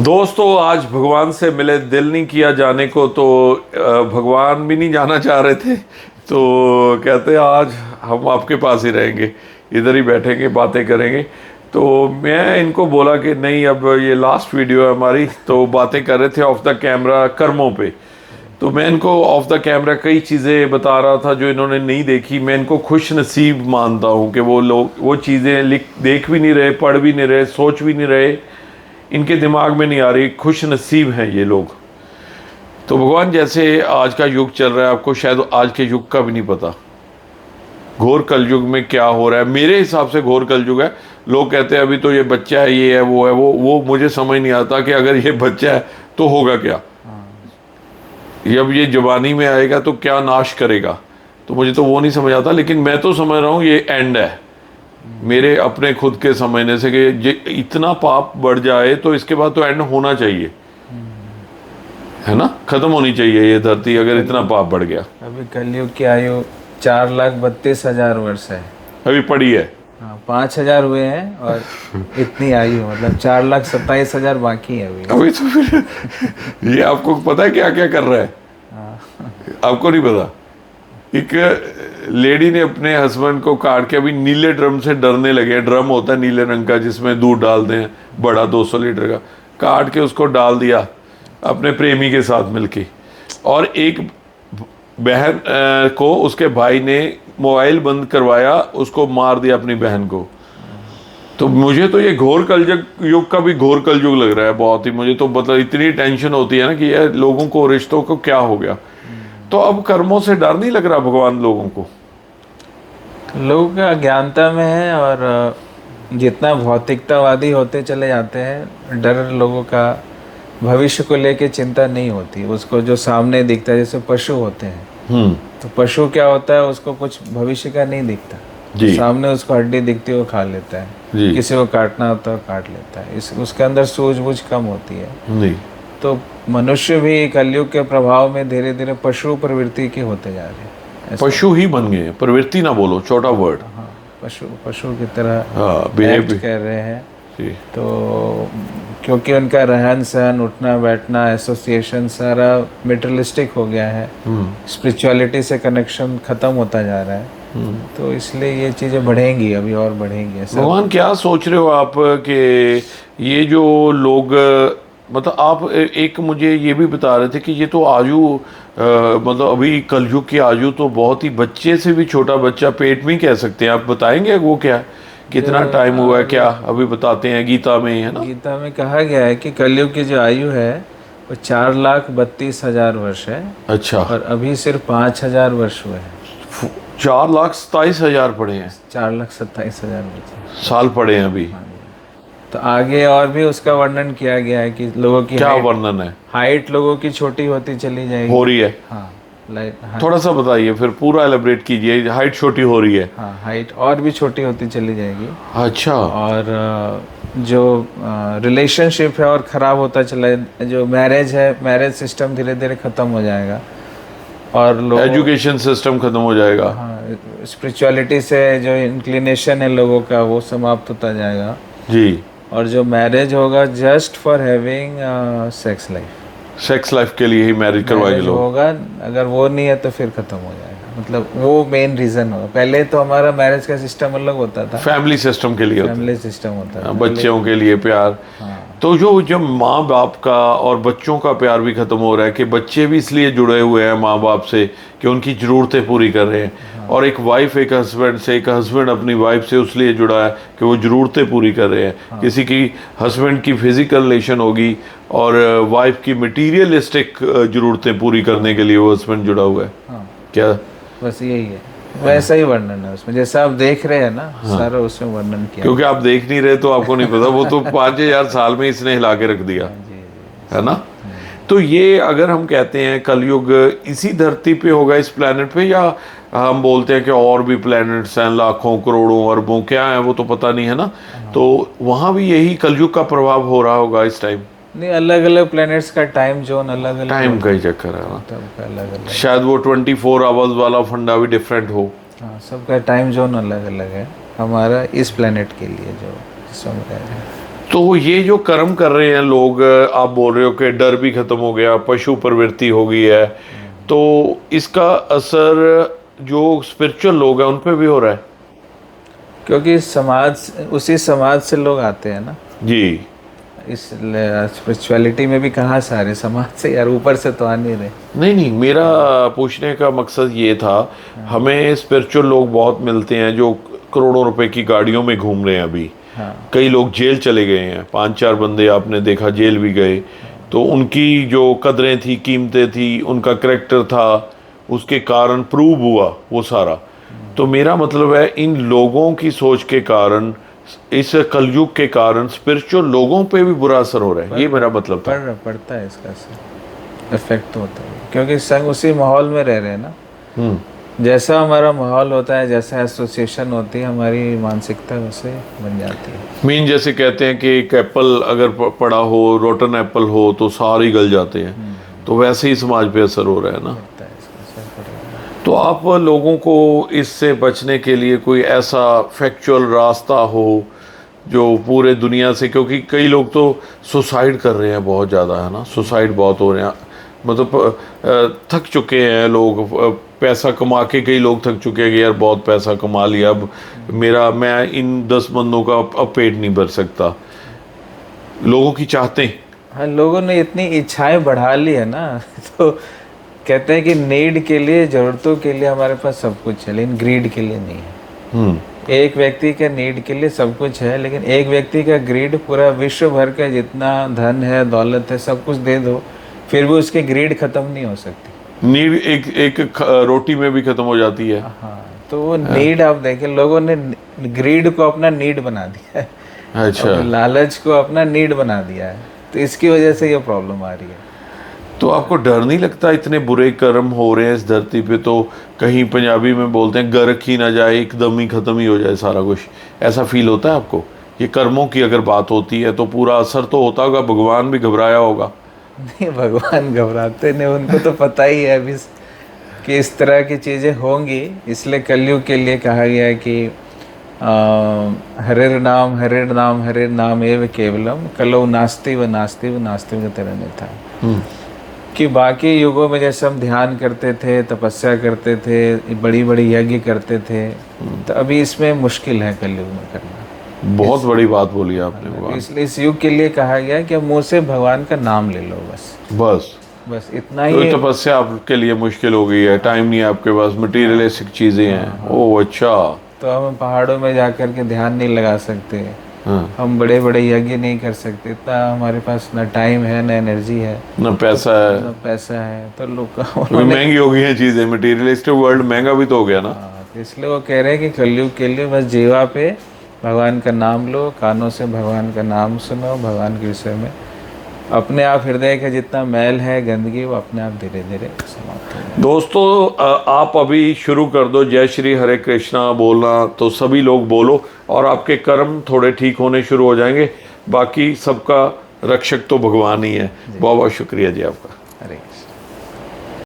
दोस्तों आज भगवान से मिले, दिल नहीं किया जाने को, तो भगवान भी नहीं जाना चाह रहे थे। तो कहते आज हम आपके पास ही रहेंगे, इधर ही बैठेंगे, बातें करेंगे। तो मैं इनको बोला कि नहीं, अब ये लास्ट वीडियो है हमारी, तो बातें कर रहे थे ऑफ द कैमरा कर्मों पे। तो मैं इनको ऑफ द कैमरा कई चीज़ें बता रहा था जो इन्होंने नहीं देखी। मैं इनको खुश नसीब मानता हूँ कि वो लोग वो चीज़ें देख भी नहीं रहे, पढ़ भी नहीं रहे, सोच भी नहीं रहे, इनके दिमाग में नहीं आ रही। खुश नसीब हैं ये लोग। तो भगवान, जैसे आज का युग चल रहा है, आपको शायद आज के युग का भी नहीं पता घोर कलयुग में क्या हो रहा है। मेरे हिसाब से घोर कलयुग है। लोग कहते हैं अभी तो ये बच्चा है, ये है, वो है, वो मुझे समझ नहीं आता कि अगर ये बच्चा है तो होगा क्या। जब ये जवानी में आएगा तो क्या नाश करेगा, तो मुझे तो वो नहीं समझ आता। लेकिन मैं तो समझ रहा हूँ ये एंड है मेरे अपने खुद के समझने से कि इतना पाप बढ़ जाए तो इसके बाद तो एंड होना चाहिए, है ना। खत्म होनी चाहिए ये धरती अगर इतना पाप बढ़ गया। अभी कलयुग की आयु 4,32,000 वर्ष है। अभी पड़ी है। हाँ, 5,000 हुए हैं और इतनी आयु, मतलब 4,27,000 बाकी है अभी। अभी तो फिर ये आपको पता है क्या क्या कर रहा है? आपको नहीं पता। एक लेडी ने अपने हस्बैंड को काट के, अभी नीले ड्रम से डरने लगे। ड्रम होता है नीले रंग का जिसमें दूध डालते हैं, बड़ा 200 लीटर का, काट के उसको डाल दिया अपने प्रेमी के साथ मिलके। और एक बहन को उसके भाई ने मोबाइल बंद करवाया, उसको मार दिया अपनी बहन को। तो मुझे तो ये घोर कलयुग युग का भी घोर कलयुग लग रहा है बहुत ही। मुझे तो मतलब इतनी टेंशन होती है ना कि यार लोगों को, रिश्तों को क्या हो गया। तो अब कर्मों से डर नहीं लग रहा भगवान लोगों को? लोग अज्ञानता में है और जितना भौतिकतावादी होते चले जाते हैं, डर लोगों का भविष्य को लेके चिंता नहीं होती। उसको जो सामने दिखता है, जैसे पशु होते हैं, तो पशु क्या होता है, उसको कुछ भविष्य का नहीं दिखता जी। सामने उसको हड्डी दिखती है, वो खा लेता है जी। किसी को काटना होता है काट लेता है। उसके अंदर सूझबूझ कम होती है। जी। तो मनुष्य भी कलयुग के प्रभाव में धीरे धीरे पशु प्रवृत्ति के होते जा रहे हैं। पशु ही बन गए, प्रवृत्ति ना बोलो, छोटा वर्ड। हाँ, पशु की तरह बिहेव कर रहे हैं। जी। तो क्योंकि उनका रहन सहन, उठना बैठना, एसोसिएशन सारा मेटेरियलिस्टिक हो गया है, स्पिरिचुअलिटी से कनेक्शन खत्म होता जा रहा है। तो इसलिए ये चीज़ें बढ़ेंगी, अभी और बढ़ेंगी। भगवान क्या सोच रहे हो आप कि ये जो लोग, मतलब आप एक मुझे ये भी बता रहे थे कि ये तो आयु मतलब अभी कलयुग की आयु तो बहुत ही, बच्चे से भी छोटा बच्चा पेट में ही कह सकते हैं। आप बताएंगे वो क्या, कितना टाइम हुआ है? क्या अभी बताते हैं गीता में, है ना? गीता में कहा गया है कि कलयुग की जो आयु है वो 4,32,000 वर्ष है। अच्छा। और अभी सिर्फ 5,000 वर्ष हुए हैं। 4,27,000 पढ़े हैं? 4,27,000 वर्ष साल पढ़े हैं अभी। तो आगे और भी उसका वर्णन किया गया है कि लोगों की क्या वर्णन है? हाइट लोगों की छोटी होती चली जाएगी। हो रही है? हाँ, थोड़ा सा बताइए, फिर पूरा एलेबरेट कीजिए। हाइट छोटी हो रही है? हाँ, हाइट और भी छोटी होती चली जाएगी। अच्छा। और जो रिलेशनशिप है और ख़राब होता चला, जो मैरिज है, मैरिज सिस्टम धीरे धीरे ख़त्म हो जाएगा। और लोग, एजुकेशन सिस्टम खत्म हो जाएगा। हाँ, स्पिरिचुअलिटी से जो इंक्लिनेशन है लोगों का वो समाप्त होता जाएगा जी। और जो मैरिज होगा just for having sex life, sex life के लिए ही मैरिज करवाएंगे लोग। होगा। अगर वो नहीं है तो फिर खत्म हो जाएगा। मतलब वो मेन रीजन होगा। पहले तो हमारा मैरिज का सिस्टम अलग होता था, फैमिली सिस्टम के लिए होता फैमिली सिस्टम होता था, बच्चों के लिए प्यार। तो जो माँ बाप का और बच्चों का प्यार भी खत्म हो रहा है कि बच्चे भी इसलिए जुड़े हुए हैं माँ बाप से कि उनकी ज़रूरतें पूरी कर रहे हैं। और एक वाइफ एक हस्बैंड से, एक हस्बैंड अपनी वाइफ से इसलिए जुड़ा है कि वो ज़रूरतें पूरी कर रहे हैं। किसी की हस्बैंड की फिजिकल रिलेशन होगी और वाइफ की मटीरियलिस्टिक ज़रूरतें पूरी करने के लिए वो हस्बैंड जुड़ा हुआ है। क्या बस यही है, वैसा ही वर्णन है उसमें जैसा आप देख रहे हैं ना। सारा उसमें वर्णन किया। क्योंकि आप देख नहीं रहे तो आपको नहीं पता। वो तो 5,000 साल में इसने हिला के रख दिया, है ना। तो ये अगर हम कहते हैं कलयुग इसी धरती पे होगा, इस प्लेनेट पे, या हम बोलते हैं कि और भी प्लेनेट्स हैं, लाखों करोड़ों अरबों, क्या है वो तो पता नहीं, है ना। तो वहाँ भी यही कलयुग का प्रभाव हो रहा होगा इस टाइम। नहीं, अलग अलग प्लैनेट्स का टाइम जोन अलग अलग, टाइम का ही चक्कर है ना। अलग अलग, शायद वो 24 आवर्स वाला फंडा भी डिफरेंट हो। हाँ, सबका टाइम जोन अलग अलग है। हमारा इस प्लैनेट के लिए जो जिसमें रह रहे हैं तो ये जो कर्म कर रहे हैं लोग, आप बोल रहे हो कि डर भी खत्म हो गया, पशु प्रवृत्ति हो गई है, तो इसका असर जो स्पिरिचुअल लोग हैं उन पे भी हो रहा है? क्योंकि उसी समाज से लोग आते हैं ना। जी। इस स्पिरिचुअलिटी में भी कहाँ सारे समाज से यार, ऊपर से तो आ नहीं रहे। नहीं नहीं, मेरा पूछने का मकसद ये था, हमें स्पिरिचुअल लोग बहुत मिलते हैं जो करोड़ों रुपए की गाड़ियों में घूम रहे हैं अभी। हाँ। कई लोग जेल चले गए हैं, 5-4 बंदे आपने देखा जेल भी गए। तो उनकी जो कदरें थी, कीमतें थी, उनका करैक्टर था, उसके कारण प्रूव हुआ वो सारा। तो मेरा मतलब है, इन लोगों की सोच के कारण, इस कलयुग के कारण स्पिरिचुअल लोगों पे भी बुरा असर हो रहा है, ये मेरा मतलब था। पड़ता है इसका असर, इफेक्ट होता है, क्योंकि संग उसी माहौल में रह रहे हैं ना। जैसा हमारा माहौल होता है, जैसा एसोसिएशन होती है, हमारी मानसिकता वैसे बन जाती है। मीन जैसे कहते हैं कि एक एप्पल अगर पड़ा हो, रोटन एप्पल हो, तो सारे गल जाते हैं। तो वैसे ही समाज पे असर हो रहा है ना। पड़ता है इसका असर, पड़ेगा। तो आप लोगों को इससे बचने के लिए कोई ऐसा फैक्चुअल रास्ता हो जो पूरे दुनिया से, क्योंकि कई लोग तो सुसाइड कर रहे हैं बहुत ज़्यादा, है ना, सुसाइड बहुत हो रहे हैं, मतलब थक चुके हैं लोग, पैसा कमा के कई लोग थक चुके हैं कि यार बहुत पैसा कमा लिया, अब मैं इन 10 बंदों का अब पेट नहीं भर सकता। लोगों की चाहते हैं। हाँ, लोगों ने इतनी इच्छाएं बढ़ा ली है ना तो कहते हैं कि नीड के लिए, जरूरतों के लिए हमारे पास सब कुछ है, लेकिन ग्रीड के लिए नहीं है। एक व्यक्ति के नीड के लिए सब कुछ है, लेकिन एक व्यक्ति का ग्रीड पूरा विश्व भर का जितना धन है, दौलत है, सब कुछ दे दो, फिर भी उसकी ग्रीड खत्म नहीं हो सकती। नीड एक रोटी में भी खत्म हो जाती है। हाँ, तो वो नीड आप देखें, लोगों ने ग्रीड को अपना नीड बना दिया है। अच्छा। लालच को अपना नीड बना दिया है, तो इसकी वजह से ये प्रॉब्लम आ रही है। तो आपको डर नहीं लगता, इतने बुरे कर्म हो रहे हैं इस धरती पे, तो कहीं पंजाबी में बोलते हैं गर्क ही ना जाए, एकदम ही खत्म ही हो जाए सारा कुछ, ऐसा फील होता है आपको? ये कर्मों की अगर बात होती है तो पूरा असर तो होता होगा, भगवान भी घबराया होगा। नहीं, भगवान घबराते नहीं, उनको तो पता ही है अभी कि इस तरह की चीज़ें होंगी। इसलिए कलयुग के लिए कहा गया है कि हरिर नाम हरिर नाम हरिर नाम एव केवलम कलो नास्ति व नास्ति व नास्ति व तरह नहीं था। कि बाकी युगों में जैसे हम ध्यान करते थे, तपस्या करते थे, बड़ी बड़ी यज्ञ करते थे, तो अभी इसमें मुश्किल है कलयुग में करना। बहुत बड़ी बात बोली आपने। इसलिए इस युग के लिए कहा गया कि अब मुँह से भगवान का नाम ले लो, बस इतना ही। तो तपस्या आपके लिए मुश्किल हो गई है, टाइम नहीं है आपके पास, मटीरियलिस्टिक चीजें हैं। ओह अच्छा। तो हम पहाड़ों में जाकर के ध्यान नहीं लगा सकते, हम बड़े बड़े यज्ञ नहीं कर सकते, इतना हमारे पास ना टाइम है, ना एनर्जी है, ना पैसा है। तो लोग महंगी हो गई है चीजें, मटीरियलिस्टिक वर्ल्ड महंगा भी तो हो गया ना। तो इसलिए वो कह रहे हैं कि कलयुग के लिए बस जीवा पे भगवान का नाम लो, कानों से भगवान का नाम सुनो, भगवान के विषय में अपने आप हृदय का जितना मैल है, गंदगी, वो अपने आप धीरे धीरे समाप्त हो जाए। दोस्तों, आप अभी शुरू कर दो जय श्री हरे कृष्णा बोलना, तो सभी लोग बोलो और आपके कर्म थोड़े ठीक होने शुरू हो जाएंगे। बाकी सबका रक्षक तो भगवान ही है। बहुत बहुत शुक्रिया जी आपका। अरे